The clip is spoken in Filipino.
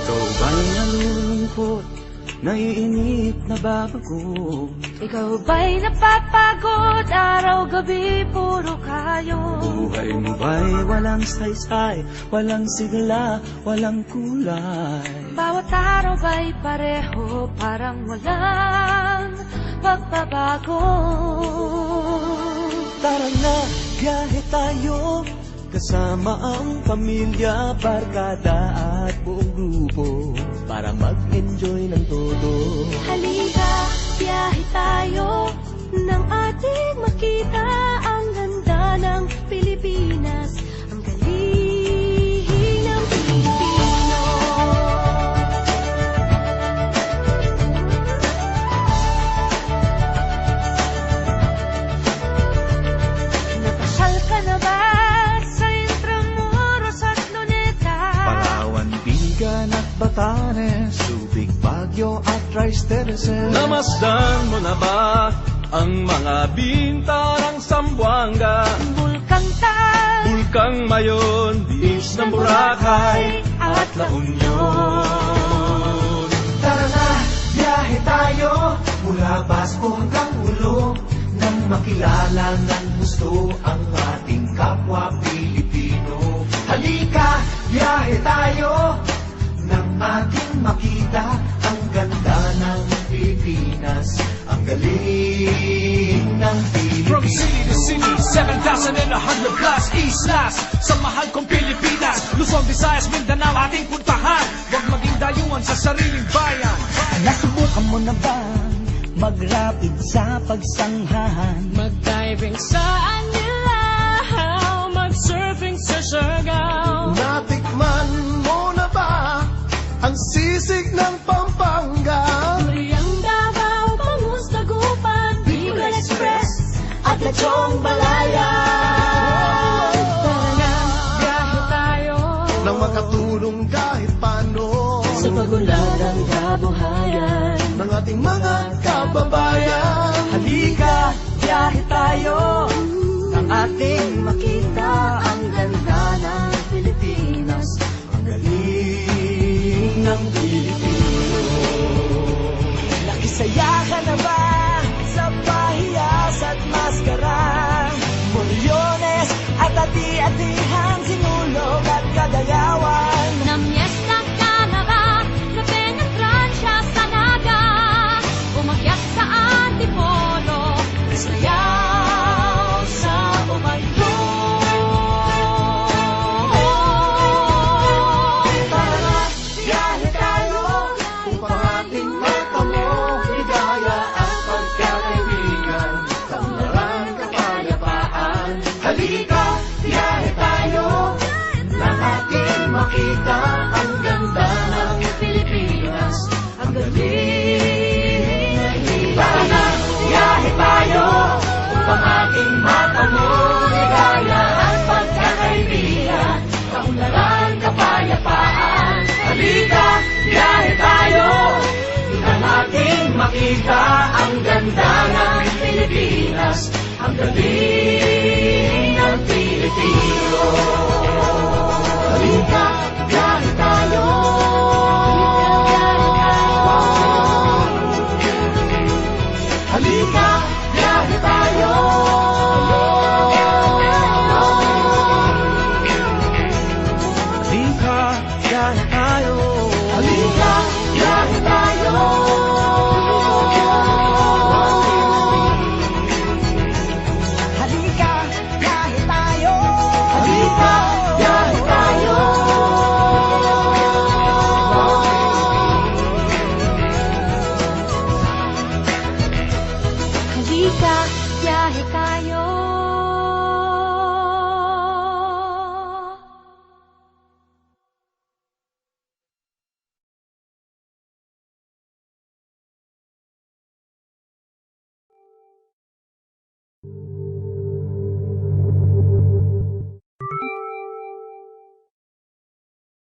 Ikaw ba'y nalulungkot, naiinip, nababago? Ikaw ba'y napapagod, araw-gabi, puro kayo? Buhay mo ba'y walang saysay, walang sigla, walang kulay? Bawat araw ba'y pareho, parang walang pagbabago? Tara na, biyahe tayo, kasama ang pamilya, barkada at buong grupo, para mag-enjoy ng todo. Halika, biyahe tayo, nang ating makita ang ganda ng Pilipinas, ang galing ng Pilipino. Napasyal ka na ba sa Intramuros at Luneta? Palawan, Bigan at Batanes, Subic, Baguio at Tristereses. Namasdan mo na ba ang mga bintarang Zamboanga, Bulkang Tal, Bulkang Mayon, Beach ng Boracay at La Union? Tara na, biyahe tayo mula Basco hanggang Ulo, nang makilala ng gusto ang ating kapwa Pilipino. Halika, biyahe tayo nang ating makita ang ganda ng Pilipinas, ang galing ng Pilipino. From city to city, 7,100 plus East Last, sa mahal kong Pilipinas, Luzon, Visayas, Mindanao ating puntahan. Huwag maging dayuhan sa sariling bayan. Nasubukan mo na ba mag-rapid sa pagsanghahan? mag-diving sa Anilaw, mag-surfing sa Siargao. Natikman mo na ba ang sisig ng Pampanga? Duriang Davao, Bangus, Dagupan, Bicol Express at Lechong Balaya. Tara na, biyahe tayo Nang makatulong kahit paano sa pag-unlad ng kabuhayan ng ating mga kababayan. Halika, biyahe tayo, nang ating makita ang ganda ng Pilipinas, ang galing ng Pilipino. Nakisaya ka na ba sa pahiyas at maskara? Moriones at ati-atihan, sinulog at kadayawan. Namyesta ka na ba sa Penetransya sa Naga? Umakyat sa Antipolo, sayaw sa Umayo. Tara na, biyahe tayo upang ating matamo ligaya at pagkakaibigan, kaunlaran, kapayapaan. Halika, biyahe tayo nang ating makita ang ganda ng Pilipinas, ang galing ng Pilipino. Tara na, biyahe tayo upang ating matamo ligaya at pagkakaibigan, kaunlaran, kapayapaan. Halika, biyahe tayo nang ating makita ang ganda ng Pilipinas, ang galing ng Pilipino. Halika, biyahe tayo. Halika, biyahe tayo. Halika, biyahe tayo. Halika, biyahe tayo.